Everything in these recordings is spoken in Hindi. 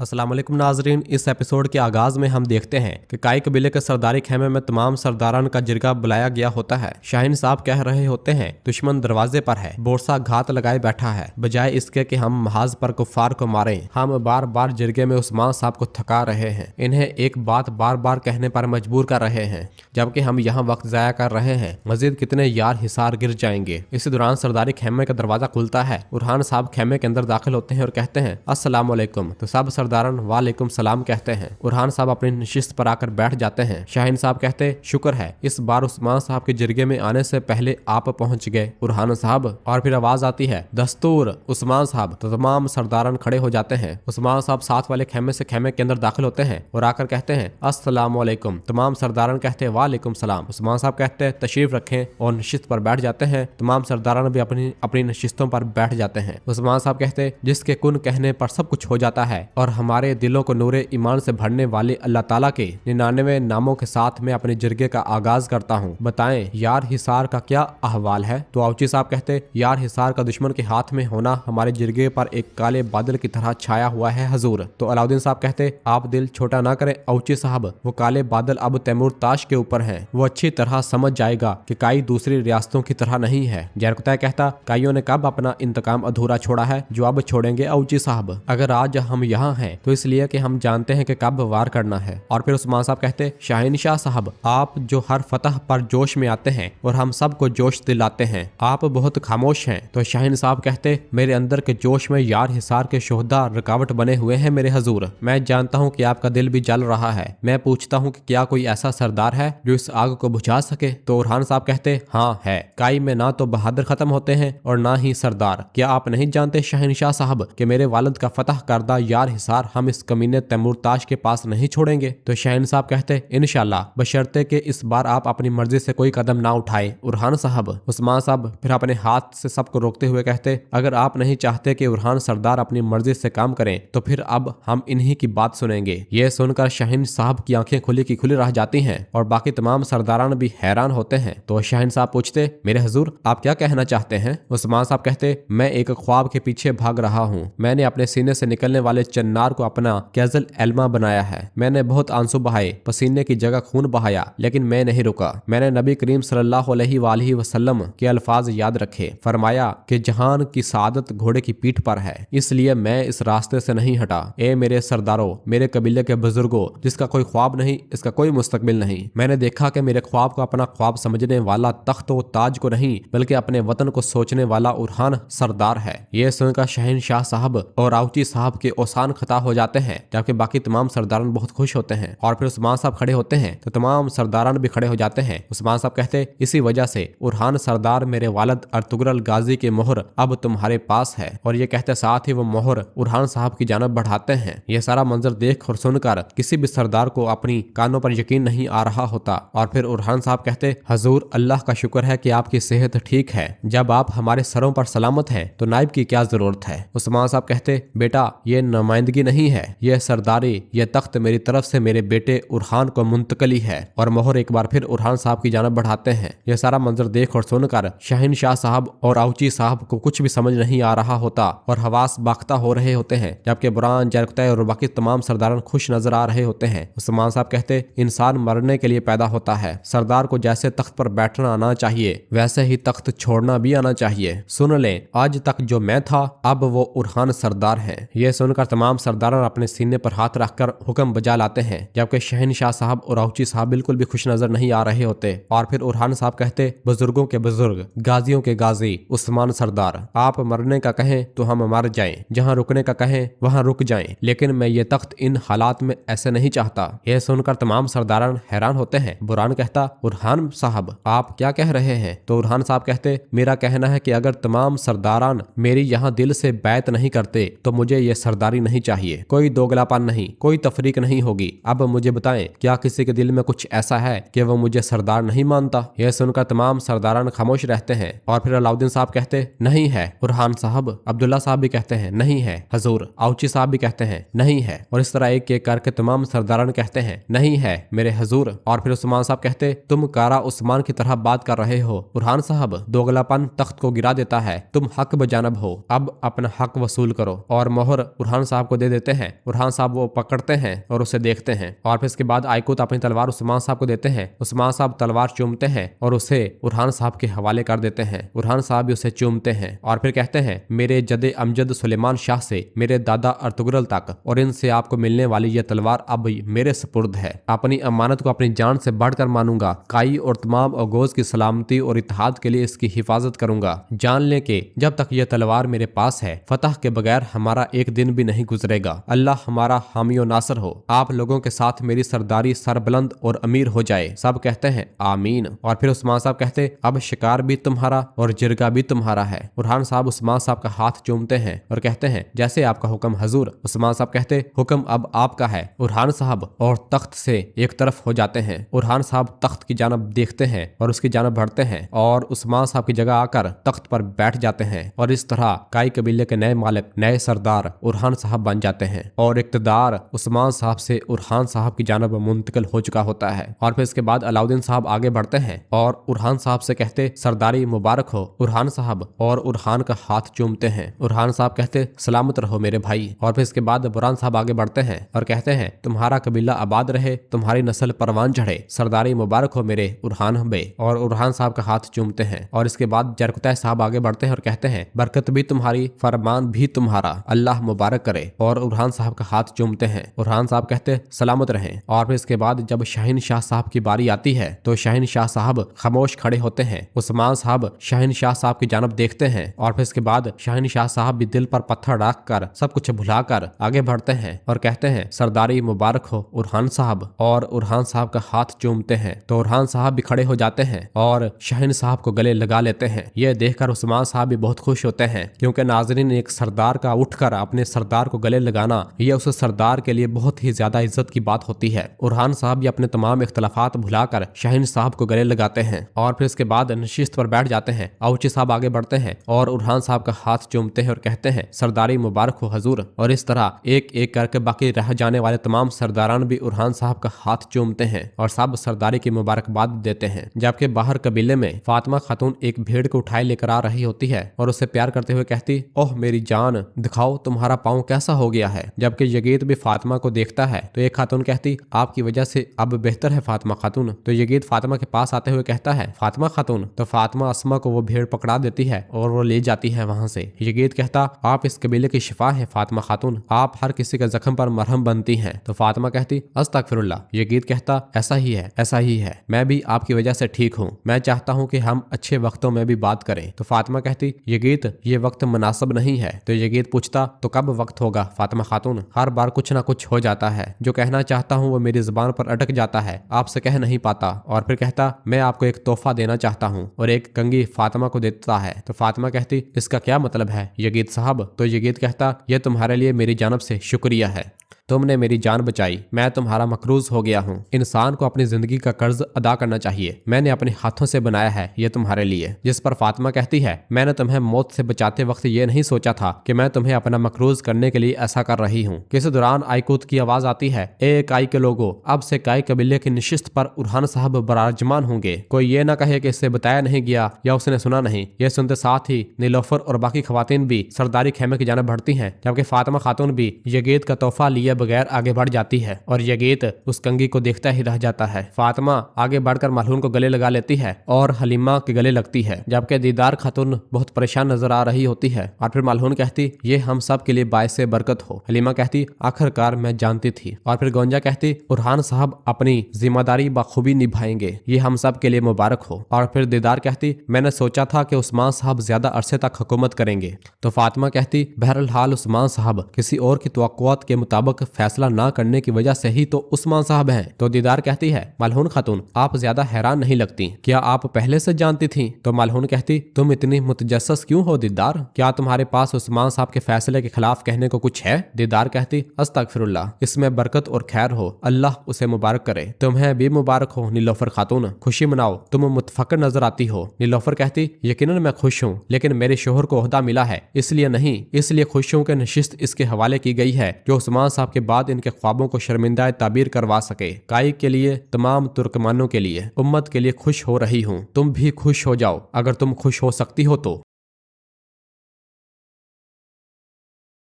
अस्सलाम वालेकुम नाजरीन। इस एपिसोड के आगाज में हम देखते हैं कि काई कबीले के सरदारी खेमे में तमाम सरदारान का जिरगा बुलाया गया होता है। शाहीन साहब कह रहे होते हैं दुश्मन दरवाजे पर है, बोरसा घात लगाए बैठा है। बजाय इसके कि हम महाज पर कुफार को मारें, हम बार बार जिरगे में उस्मान साहब को थका रहे हैं, इन्हें एक बात बार बार कहने पर मजबूर कर रहे हैं, जबकि हम यहाँ वक्त जाया कर रहे हैं। मजीद कितने यार हिसार गिर जाएंगे। इसी दौरान सरदारी खेमे का दरवाजा खुलता है। उरहान साहब खेमे के अंदर दाखिल होते हैं और कहते हैं अस्सलाम वालेकुम। तो सब सरदारन वालेकुम सलाम कहते हैं। उरहान साहब अपनी नशिस्त पर आकर बैठ जाते हैं। शाहीन साहब कहते शुक्र है इस बार उस्मान साहब के जिरगे में आने से पहले आप पहुंच गए उरहान साहब। और फिर आवाज आती है दस्तूर उस्मान साहब। तो तमाम सरदारन खड़े हो जाते हैं। उस्मान साहब साथ वाले खेमे से खेमे के अंदर दाखिल होते हैं और आकर कहते हैं अस्सलाम वालेकुम। तमाम सरदारन कहते हैं वालेकुम सलाम। उस्मान साहब कहते हैं तशरीफ रखें और नशिस्त पर बैठ जाते हैं। तमाम सरदारन भी अपनी अपनी नशिस्तों पर बैठ जाते हैं। उस्मान साहब कहते जिसके कुन कहने पर सब कुछ हो जाता है और हमारे दिलों को नूरे ईमान से भरने वाले अल्लाह ताला के 99 नामों के साथ मैं अपने जिरगे का आगाज करता हूँ। बताएं यार हिसार का क्या अहवाल है। तो औची साहब कहते यार हिसार का दुश्मन के हाथ में होना हमारे जिरगे पर एक काले बादल की तरह छाया हुआ है हजूर। तो अलाउद्दीन साहब कहते आप दिल छोटा ना करें औची साहब, वो काले बादल अब तैमूर ताश के ऊपर हैं। वो अच्छी तरह समझ जाएगा कि काई दूसरी रियासतों की तरह नहीं है। जरकुतै कहता काइयों ने कब अपना इंतकाम अधूरा छोड़ा है जो अब छोड़ेंगे औची साहब। अगर आज हम यहाँ हैं तो इसलिए कि हम जानते हैं कि कब वार करना है। और फिर उस्मान साहब कहते शाहीन शाह साहब आप जो हर फतह पर जोश में आते हैं और हम सबको जोश दिलाते हैं, आप बहुत खामोश हैं। तो शाहीन साहब कहते मेरे अंदर के जोश में यार हिसार के शोहदा रुकावट बने हुए हैं मेरे हजूर। मैं जानता हूँ कि आपका दिल भी जल रहा है। मैं पूछता हूँ कि क्या कोई ऐसा सरदार है जो इस आग को बुझा सके। तो उरहान साहब कहते हाँ है। काई में ना तो बहादुर खत्म होते हैं और ना ही सरदार। क्या आप नहीं जानते शाहीन शाह साहब कि मेरे वालिद का फतह करदा यार हिसार हम इस कमीने तैमूर ताश के पास नहीं छोड़ेंगे। तो शाहीन साहब कहते इंशाल्लाह बशर्ते कि इस बार आप अपनी मर्जी से कोई कदम ना उठाए उरहान साहब। उस्मान साहब फिर अपने हाथ से सबको रोकते हुए कहते अगर आप नहीं चाहते कि उरहान सरदार अपनी मर्जी से काम करें तो फिर अब हम इन्हीं की बात सुनेंगे। ये सुनकर शाहीन साहब की आंखें खुली की खुली रह जाती हैं और बाकी तमाम सरदारान भी हैरान होते हैं। तो शाहीन साहब पूछते मेरे हजूर आप क्या कहना चाहते हैं। उस्मान साहब कहते मैं एक ख्वाब के पीछे भाग रहा हूँ। मैंने अपने सीने से निकलने वाले चन्नार को अपना कैजल एल्मा बनाया है। मैंने बहुत आंसू बहाए, पसीने की जगह खून बहाया, लेकिन मैं नहीं रुका। मैंने नबी करीम सल्लल्लाहु अलैहि वसल्लम के अल्फाज याद रखे। फरमाया कि जहान की सादत घोड़े की पीठ पर है, इसलिए मैं इस रास्ते से नहीं हटा। ए मेरे सरदारों, मेरे कबीले के बुजुर्गों, जिसका कोई ख्वाब नहीं, इसका कोई मुस्तकबिल नहीं। मैंने देखा कि मेरे ख्वाब को अपना ख्वाब समझने वाला तख्त व ताज को नहीं बल्कि अपने वतन को सोचने वाला उरहान सरदार है। ये सुनकर शाहीन शाह साहब और आउची साहब के ओसान खता हो जाते हैं, जबकि बाकी तमाम सरदारान बहुत खुश होते हैं। और फिर उस्मान साहब खड़े होते हैं तो तमाम सरदारान भी खड़े हो जाते हैं। उस्मान साहब कहते इसी वजह से उरहान सरदार मेरे वालिद अर्तुगरल गाजी की मोहर अब तुम्हारे पास है। और ये कहते साथ ही वो मोहर उरहान साहब की जानब बढ़ाते हैं। यह सारा मंजर देख और सुनकर किसी भी सरदार को अपनी कानों पर यकीन नहीं आ रहा होता। और फिर उरहान साहब कहते हजूर अल्लाह का शुक्र है कि आपकी सेहत ठीक है। जब आप हमारे सरों पर सलामत हैं तो नाइब की क्या जरूरत है। उस्मान साहब कहते बेटा ये नुमाइंदगी नहीं है, यह सरदारी, यह तख्त मेरी तरफ से मेरे बेटे उरहान को मुंतकली है। और मोहर एक बार फिर उरहान साहब की जानब बढ़ाते हैं। यह सारा मंजर देख और सुनकर शाहीन शाह साहब और आउची साहब को कुछ भी समझ नहीं आ रहा होता और हवास बाख्ता हो रहे होते हैं, जबकि बुरान जरकुतै और बाकी तमाम सरदार खुश नजर आ रहे होते हैं। उस्मान साहब कहते इंसान मरने के लिए पैदा होता है। सरदार को जैसे तख्त पर बैठना आना चाहिए वैसे ही तख्त छोड़ना भी आना चाहिए। सुन ले आज तक जो मैं था अब वो उरहान सरदार है। यह सुनकर तमाम सरदार अपने सीने पर हाथ रखकर हुक्म बजा लाते हैं, जबकि शाहीन शाह साहब और आउची साहब बिल्कुल भी खुश नजर नहीं आ रहे होते। और फिर उरहान साहब कहते बुजुर्गों के बुजुर्ग, गाजियों के गाजी उस्मान सरदार, आप मरने का कहें तो हम मर जाएं, जहां रुकने का कहें वहां रुक जाएं, लेकिन मैं ये तख्त इन हालात में ऐसे नहीं चाहता। यह सुनकर तमाम सरदारान हैरान होते हैं। बुरान कहता उरहान साहब आप क्या कह रहे हैं। तो उरहान साहब कहते मेरा कहना है कि अगर तमाम सरदारान मेरी यहाँ दिल से बैत नहीं करते तो मुझे ये सरदारी नहीं चाहिए। कोई दोगलापन नहीं, कोई तफरीक नहीं होगी। अब मुझे बताएं क्या किसी के दिल में कुछ ऐसा है कि वो मुझे सरदार नहीं मानता। यह सुनकर तमाम सरदारान खामोश रहते हैं। और फिर अलाउद्दीन साहब कहते नहीं है उरहान साहब। अब्दुल्ला साहब भी कहते हैं नहीं है हजूर। आउची साहब भी कहते हैं नहीं है। और इस तरह एक एक करके तमाम सरदारान कहते हैं नहीं है मेरे हजूर। और फिर उस्मान साहब कहते तुम कारा उस्मान की तरह बात कर रहे हो उरहान साहब। दोगलापन तख्त को गिरा देता है, तुम हक बजानब हो, अब अपना हक वसूल करो। और मोहर उरहान साहब को दे देते हैं। उरहान साहब वो पकड़ते हैं और उसे देखते हैं और फिर इसके बाद आइकुत अपनी तलवार उस्मान साहब को देते हैं। उस्मान साहब तलवार चूमते हैं और उसे उरहान साहब के हवाले कर देते हैं। उरहान साहब भी उसे चूमते हैं और फिर कहते हैं, मेरे जदे अमजद सुलेमान शाह से मेरे दादा अर्तुगरुल तक और इनसे आपको मिलने वाली यह तलवार अब मेरे सुपुर्द है। अपनी अमानत को अपनी जान से बढ़कर मानूंगा। काई और तमाम अगोज की सलामती और इत्तेहाद के लिए इसकी हिफाजत करूंगा। जान ले कि जब तक यह तलवार मेरे पास है, फतह के बगैर हमारा एक दिन भी नहीं गुजरेगा। अल्लाह हमारा हामी और नासर हो। आप लोगों के साथ मेरी सरदारी सरबुलंद और अमीर हो जाए। सब कहते हैं आमीन। और फिर उस्मान साहब कहते, अब शिकार भी तुम्हारा और जिरगा भी तुम्हारा है। उरहान साहब उस्मान साहब का हाथ चूमते हैं और कहते हैं, जैसे आपका हुक्म हजूर। उस्मान साहब कहते, हुक्म अब आपका है। उरहान साहब और तख्त से एक तरफ हो जाते हैं। उरहान साहब तख्त की जानब देखते हैं और उसकी जानब बढ़ते हैं और उस्मान साहब की जगह आकर तख्त पर बैठ जाते हैं और इस तरह काई कबीले के नए मालिक, नए सरदार उरहान साहब बन जाते हैं और इक़्तिदार उस्मान साहब से उरहान साहब की जानब मुंतकिल हो चुका होता है। और फिर इसके बाद अलाउद्दीन साहब आगे बढ़ते हैं और उरहान साहब से कहते, सरदारी मुबारक हो उरहान साहब, और उरहान का हाथ चूमते हैं। उरहान साहब कहते, सलामत रहो मेरे भाई। और फिर इसके बाद बुरहान साहब आगे बढ़ते हैं और कहते हैं, तुम्हारा कबीला आबाद रहे, तुम्हारी नस्ल परवान चढ़े, सरदारी मुबारक हो मेरे उरहान हबे। और उरहान साहब का हाथ चूमते हैं। और इसके बाद जरकुतै साहब आगे बढ़ते हैं और कहते हैं, बरकत भी तुम्हारी, फरमान भी तुम्हारा, अल्लाह मुबारक करे। और उरहान साहब का हाथ चूमते हैं। उरहान साहब कहते, सलामत रहें। और फिर इसके बाद जब शाहीन शाह साहब की बारी आती है तो शाहीन शाह साहब खामोश खड़े होते हैं। उस्मान साहब शाहीन शाह साहब की जानब देखते हैं और फिर इसके बाद शाहीन शाह साहब भी दिल पर पत्थर रख कर सब कुछ भुलाकर आगे बढ़ते हैं और कहते हैं, सरदारी मुबारक हो उरहान साहब। और उरहान साहब का हाथ चूमते हैं तो उरहान साहब भी खड़े हो जाते हैं और शाहीन साहब को गले लगा लेते हैं। यह देखकर उस्मान साहब भी बहुत खुश होते हैं क्योंकि नाजरीन, एक सरदार का उठकर अपने सरदार को गले लगाना यह उस सरदार के लिए बहुत ही ज्यादा इज्जत की बात होती है। उरहान साहब भी अपने तमाम इख्तलाफात भुलाकर शाहीन साहब को गले लगाते हैं और फिर इसके बाद नशिस्त पर बैठ जाते हैं। औची साहब आगे बढ़ते हैं और उरहान साहब का हाथ चूमते हैं और कहते हैं, सरदारी मुबारक हो हजूर। और इस तरह एक एक करके बाकी रह जाने वाले तमाम सरदारान भी उरहान साहब का हाथ चूमते हैं और सब सरदारी की मुबारकबाद देते हैं। जबकि बाहर कबीले में फातिमा खातून एक भेड़ को उठाए लेकर आ रही होती है और उससे प्यार करते हुए कहती, ओह मेरी जान, दिखाओ तुम्हारा पाँव कैसा हो गया है। जबकि यगीत भी फातिमा को देखता है तो एक खातून कहती, आपकी वजह से अब बेहतर है फातिमा खातून। तो यगीत फातिमा के पास आते हुए कहता है, फातिमा खातून। तो फातिमा अस्मा को वो भेड़ पकड़ा देती है और वो ले जाती है वहां से। यगीत कहता, आप इस कबीले की शिफा है फातिमा खातून, आप हर किसी के जख्म पर मरहम बनती हैं। तो फातिमा कहती, अस्तगफिरुल्लाह। यगीत कहता, ऐसा ही है, ऐसा ही है, मैं भी आपकी वजह से ठीक हूँ। मैं चाहता हूँ कि हम अच्छे वक्तों में भी बात करें। तो फातिमा कहती, यगीत ये वक्त मुनासिब नहीं है। तो यगीत पूछता, तो कब वक्त होगा फातिमा खातून? हर बार कुछ ना कुछ हो जाता है, जो कहना चाहता हूँ वो मेरी जुबान पर अटक जाता है, आपसे कह नहीं पाता। और फिर कहता, मैं आपको एक तोहफा देना चाहता हूँ, और एक कंघी फातिमा को देता है। तो फातिमा कहती, इसका क्या मतलब है यगीत साहब? तो यगीत कहता, यह तुम्हारे लिए मेरी जानब से शुक्रिया है, तुमने मेरी जान बचाई, मैं तुम्हारा मकरूज हो गया हूँ। इंसान को अपनी जिंदगी का कर्ज अदा करना चाहिए, मैंने अपने हाथों से बनाया है ये तुम्हारे लिए। जिस पर फातिमा कहती है, मैंने तुम्हें मौत से बचाते वक्त ये नहीं सोचा था कि मैं तुम्हें अपना मकरूज करने के लिए ऐसा कर रही हूँ। किसी दौरान आइकूत की आवाज आती है, ए काई के लोगों, अब से काई कबीले की निशिस्त पर उरहान साहब बराजमान होंगे। कोई ये ना कहे कि इससे बताया नहीं गया या उसने सुना नहीं। यह सुनते साथ ही नीलोफर और बाकी खवातीन भी सरदारी खेमे की जानब बढ़ती हैं, जबकि फातिमा खातून भी यगीत का तोहफा लिए बगैर आगे बढ़ जाती है और यगीत उस कंघी को देखता ही रह जाता है। फातिमा आगे बढ़कर मलहून को गले लगा लेती है और हलीमा के गले लगती है, जबकि दीदार खातून बहुत परेशान नजर आ रही होती है। और फिर मलहून कहती, ये हम सब के लिए बायसे बरकत हो। हलीमा कहती, आखिरकार मैं जानती थी। और फिर गोंजा कहती, उरहान साहब अपनी जिम्मेदारी बखूबी निभाएंगे, ये हम सब के लिए मुबारक हो। और फिर दीदार कहती, मैंने सोचा था कि उस्मान साहब ज्यादा अरसे तक हुकूमत करेंगे। तो फातिमा कहती, बहरहाल उस्मान साहब किसी और की तवक्कुआत के मुताबिक फैसला ना करने की वजह से ही तो उस्मान साहब हैं। तो दीदार कहती है, मलहून खातून आप ज्यादा हैरान नहीं लगती, क्या आप पहले से जानती थी? तो मलहून कहती, तुम इतनी मुतजस्सस क्यों हो दीदार? क्या तुम्हारे पास उस्मान साहब के फैसले के खिलाफ कहने को कुछ है? दीदार कहती, अस्तगफिरुल्लाह, इसमें बरकत और खैर हो, अल्लाह उसे मुबारक करे। तुम्हें भी मुबारक हो नीलोफर खातून, खुशी मनाओ, तुम मुतफक्किर नजर आती हो। नीलोफर कहती, यकीनन मैं खुश हूँ, लेकिन मेरे शोहर को ओहदा मिला है इसलिए नहीं, इसलिए खुश हूँ कि नशिस्त इसके हवाले की गई है जो उस्मान साहब के बाद इनके ख्वाबों को शर्मिंदा ताबीर करवा सके। काई के लिए, तमाम तुर्कमानों के लिए, उम्मत के लिए खुश हो रही हूँ। तुम भी खुश हो जाओ अगर तुम खुश हो सकती हो तो।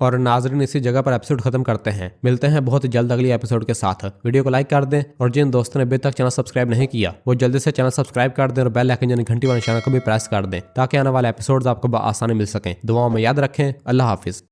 और नाजरीन इसी जगह पर एपिसोड खत्म करते हैं। मिलते हैं बहुत जल्द अगली एपिसोड के साथ। वीडियो को लाइक कर दें और जिन दोस्तों ने अभी तक चैनल सब्सक्राइब नहीं किया वो जल्दी से चैनल सब्सक्राइब कर दें और बेल आइकन यानी घंटी वाले निशान को भी प्रेस कर दें ताकि आने वाले एपिसोड्स आपको आसानी मिल सकें। दुआओं में याद रखें। अल्लाह हाफिज।